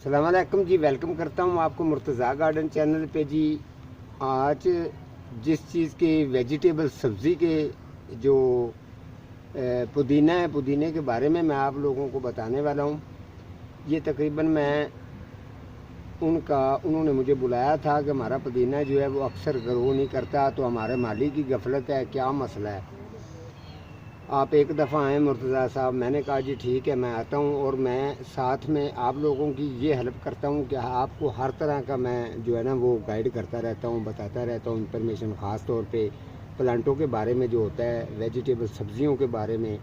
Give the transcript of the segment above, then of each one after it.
अस्सलाम वालेकुम जी, वेलकम करता हूँ आपको मुर्तज़ा गार्डन चैनल पे जी। आज जिस चीज़ के वेजिटेबल सब्ज़ी के जो पुदीना है, पुदीने के बारे में मैं आप लोगों को बताने वाला हूँ। ये तकरीबन मैं उन्होंने मुझे बुलाया था कि हमारा पुदीना जो है वो अक्सर ग्रो नहीं करता, तो हमारे माली की गफलत है, क्या मसला है, आप एक दफ़ा आएँ मुर्तज़ा साहब। मैंने कहा जी ठीक है, मैं आता हूँ और मैं साथ में आप लोगों की ये हेल्प करता हूँ कि आपको हर तरह का मैं जो है ना वो गाइड करता रहता हूँ, बताता रहता हूँ इंफॉर्मेशन, ख़ास तौर पे प्लांटों के बारे में जो होता है, वेजिटेबल सब्जियों के बारे में।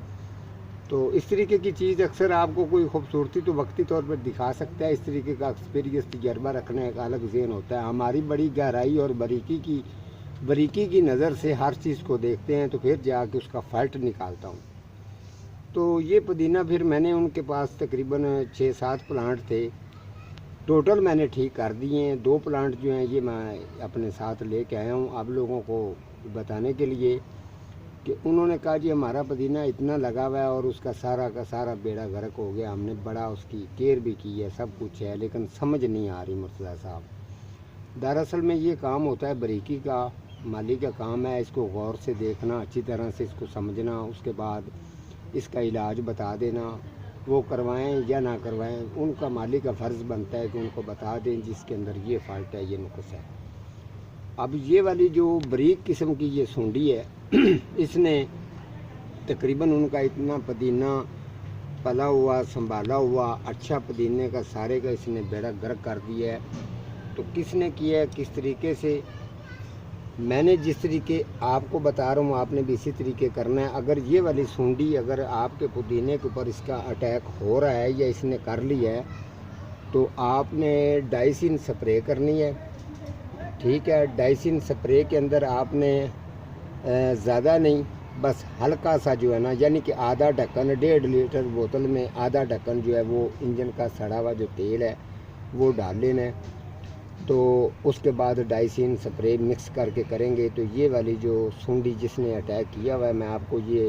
तो इस तरीके की चीज़ अक्सर आपको कोई खूबसूरती तो वक्ती तौर पर दिखा सकता है, इस तरीके का एक्सपीरियंस तजर्बा रखने का अलग ज़हन होता है। हमारी बड़ी गहराई और बारीकी की नज़र से हर चीज़ को देखते हैं, तो फिर जाके उसका फ़ल्ट निकालता हूँ। तो ये पुदीना फिर मैंने उनके पास तकरीबन 6-7 प्लांट थे, टोटल मैंने ठीक कर दिए हैं। 2 प्लांट जो हैं ये मैं अपने साथ लेके आया हूँ आप लोगों को बताने के लिए कि उन्होंने कहा जी हमारा पुदीना इतना लगा हुआ है और उसका सारा का सारा बेड़ा गर्क हो गया, हमने बड़ा उसकी केयर भी की है, सब कुछ है, लेकिन समझ नहीं आ रही मुर्तज़ा साहब। दरअसल में ये काम होता है बारीकी का, माली का काम है, इसको गौर से देखना, अच्छी तरह से इसको समझना, उसके बाद इसका इलाज बता देना, वो करवाएं या ना करवाएं, उनका माली का फ़र्ज़ बनता है कि उनको बता दें जिसके अंदर ये फ़ाल्ट है, ये नुक्स है। अब ये वाली जो बारीक किस्म की ये सूंडी है इसने तकरीबन उनका इतना पुदीना पला हुआ, संभाला हुआ, अच्छा पुदीने का सारे का इसने बेड़ा गर्क कर दिया है। तो किसने किया है, किस तरीके से, मैंने जिस तरीके आपको बता रहा हूँ आपने भी इसी तरीके करना है। अगर ये वाली सूंडी अगर आपके पुदीने के ऊपर इसका अटैक हो रहा है या इसने कर लिया है, तो आपने डाइसिन स्प्रे करनी है, ठीक है। डाइसिन स्प्रे के अंदर आपने ज़्यादा नहीं, बस हल्का सा जो है ना, यानी कि आधा ढक्कन, 1.5 लीटर बोतल में आधा ढक्कन जो है वो इंजन का सड़ा हुआ जो तेल है वो डाल लेना है। तो उसके बाद डाइसिन स्प्रे मिक्स करके करेंगे तो ये वाली जो सूंडी जिसने अटैक किया हुआ है, मैं आपको ये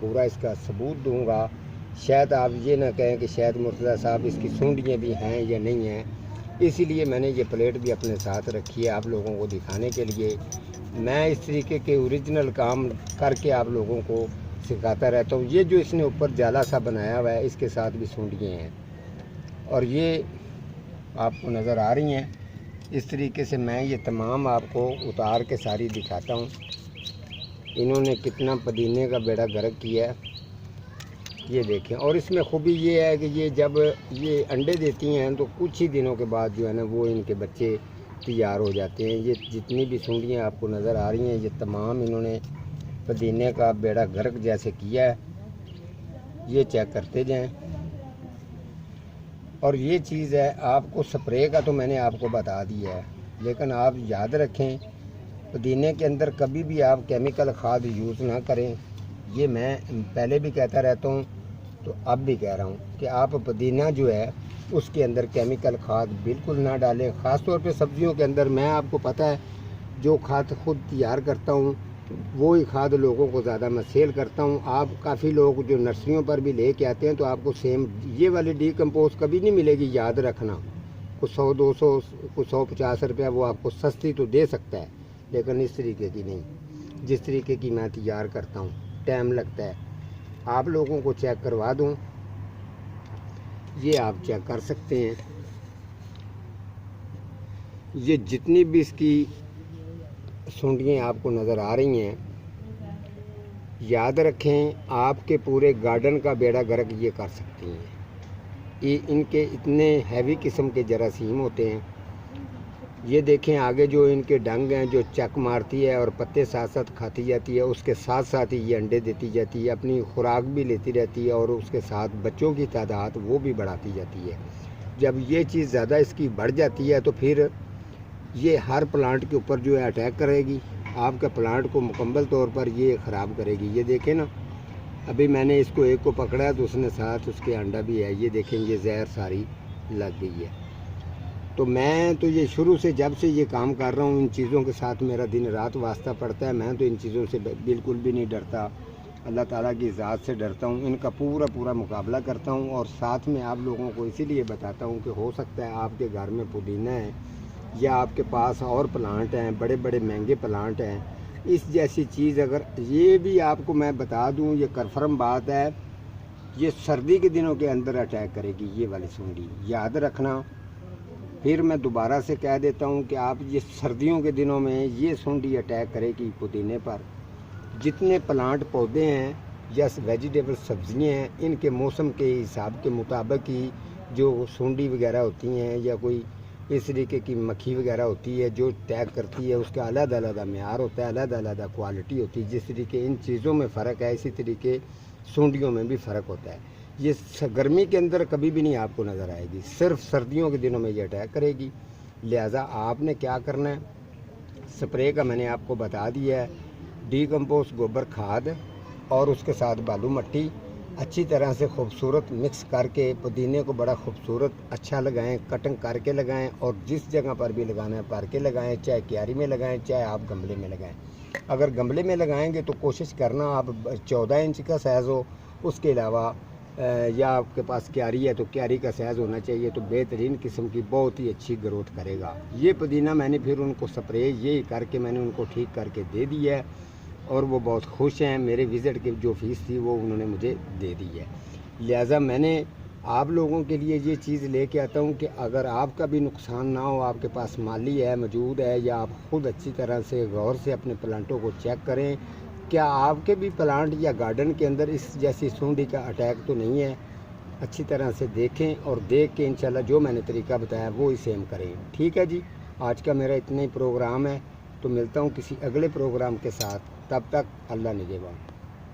पूरा इसका सबूत दूंगा। शायद आप ये ना कहें कि शायद मुर्तज़ा साहब इसकी सूंडियाँ भी हैं या नहीं हैं, इसीलिए मैंने ये प्लेट भी अपने साथ रखी है आप लोगों को दिखाने के लिए। मैं इस तरीके के ओरिजिनल काम करके आप लोगों को सिखाता रहता हूँ। ये जो इसने ऊपर जाला सा बनाया हुआ है, इसके साथ भी सूंडियाँ हैं और ये आपको नज़र आ रही हैं। इस तरीके से मैं ये तमाम आपको उतार के सारी दिखाता हूँ। इन्होंने कितना पुदीने का बेड़ा गर्क किया है, ये देखें। और इसमें खूबी ये है कि ये जब ये अंडे देती हैं तो कुछ ही दिनों के बाद जो है ना वो इनके बच्चे तैयार हो जाते हैं। ये जितनी भी सूंडियाँ आपको नज़र आ रही हैं, ये तमाम इन्होंने पुदीने का बेड़ा गर्क जैसे किया है, ये चेक करते जाएं। और ये चीज़ है, आपको स्प्रे का तो मैंने आपको बता दिया है, लेकिन आप याद रखें पुदीने के अंदर कभी भी आप केमिकल खाद यूज़ ना करें। ये मैं पहले भी कहता रहता हूँ, तो अब भी कह रहा हूँ कि आप पुदीना जो है उसके अंदर केमिकल खाद बिल्कुल ना डालें। ख़ास तौर पे सब्जियों के अंदर मैं आपको पता है जो खाद खुद तैयार करता हूँ वो ही खाद लोगों को ज़्यादा मैं सेल करता हूँ। आप काफ़ी लोग जो नर्सरियों पर भी लेके आते हैं तो आपको सेम ये वाली डीकम्पोज कभी नहीं मिलेगी, याद रखना। कुछ 100-200 कुछ 150 रुपया वो आपको सस्ती तो दे सकता है, लेकिन इस तरीके की नहीं जिस तरीके की मैं तैयार करता हूँ। टाइम लगता है, आप लोगों को चेक करवा दूँ, ये आप चेक कर सकते हैं। ये जितनी भी इसकी सूंडियाँ आपको नज़र आ रही हैं, याद रखें आपके पूरे गार्डन का बेड़ा गर्क ये कर सकती हैं। ये इनके इतने हैवी किस्म के जरासीम होते हैं। ये देखें आगे जो इनके डंग हैं जो चक मारती है और पत्ते साथ साथ खाती जाती है, उसके साथ साथ ही ये अंडे देती जाती है, अपनी खुराक भी लेती रहती है और उसके साथ बच्चों की तादाद वो भी बढ़ाती जाती है। जब ये चीज़ ज़्यादा इसकी बढ़ जाती है तो फिर ये हर प्लांट के ऊपर जो है अटैक करेगी, आपका प्लांट को मुकम्मल तौर पर ये ख़राब करेगी। ये देखें ना, अभी मैंने इसको एक को पकड़ा तो उसने साथ उसके अंडा भी है, ये देखें ये जहर सारी लग गई है। तो मैं तो ये शुरू से जब से ये काम कर रहा हूँ इन चीज़ों के साथ मेरा दिन रात वास्ता पड़ता है। मैं तो इन चीज़ों से बिल्कुल भी नहीं डरता। اللہ ताला की ज़ात से डरता हूँ, इनका पूरा मुकाबला करता हूँ। और साथ में आप लोगों को इसीलिए बताता हूँ कि हो सकता है आपके घर में पुदीना है या आपके पास और प्लांट हैं, बड़े बड़े महंगे प्लांट हैं, इस जैसी चीज़ अगर ये भी आपको मैं बता दूँ, ये कन्फर्म बात है, ये सर्दी के दिनों के अंदर अटैक करेगी ये वाली सुंडी, याद रखना। फिर मैं दोबारा से कह देता हूँ कि आप ये सर्दियों के दिनों में ये सुंडी अटैक करेगी पुदीने पर। जितने प्लांट पौधे हैं या वेजिटेबल सब्जियां हैं, इनके मौसम के हिसाब के मुताबिक ही जो सुंडी वगैरह होती हैं या कोई इस तरीके की मक्खी वगैरह होती है जो अटैक करती है, उसका अलग मेयार होता है, अलग क्वालिटी होती है। जिस तरीके इन चीज़ों में फ़र्क है, इसी तरीके सुंडियों में भी फ़र्क होता है। ये गर्मी के अंदर कभी भी नहीं आपको नज़र आएगी, सिर्फ सर्दियों के दिनों में ये अटैक करेगी। लिहाजा आपने क्या करना है, स्प्रे का मैंने आपको बता दिया है, डीकम्पोस्ट गोबर खाद और उसके साथ बालू मट्टी अच्छी तरह से खूबसूरत मिक्स करके पुदीने को बड़ा खूबसूरत अच्छा लगाएं, कटिंग करके लगाएं। और जिस जगह पर भी लगाना है पार के लगाएं, चाहे क्यारी में लगाएं, चाहे आप गमले में लगाएं। अगर गमले में लगाएंगे तो कोशिश करना आप 14 इंच का साइज़ हो, उसके अलावा या आपके पास क्यारी है तो क्यारी का साइज़ होना चाहिए, तो बेहतरीन किस्म की बहुत ही अच्छी ग्रोथ करेगा ये पुदीना। मैंने फिर उनको स्प्रे ये करके मैंने उनको ठीक करके दे दिया है और वो बहुत खुश हैं। मेरे विज़िट की जो फ़ीस थी वो उन्होंने मुझे दे दी है। लिहाजा मैंने आप लोगों के लिए ये चीज़ लेके आता हूँ कि अगर आपका भी नुकसान ना हो, आपके पास माली है मौजूद है, या आप ख़ुद अच्छी तरह से गौर से अपने प्लांटों को चेक करें, क्या आपके भी प्लांट या गार्डन के अंदर इस जैसी सुंडी का अटैक तो नहीं है। अच्छी तरह से देखें और देख के इंशाल्लाह जो मैंने तरीका बताया वो ही सेम करें। ठीक है जी, आज का मेरा इतना ही प्रोग्राम है, तो मिलता हूँ किसी अगले प्रोग्राम के साथ। तब तक अल्लाह निगहबान।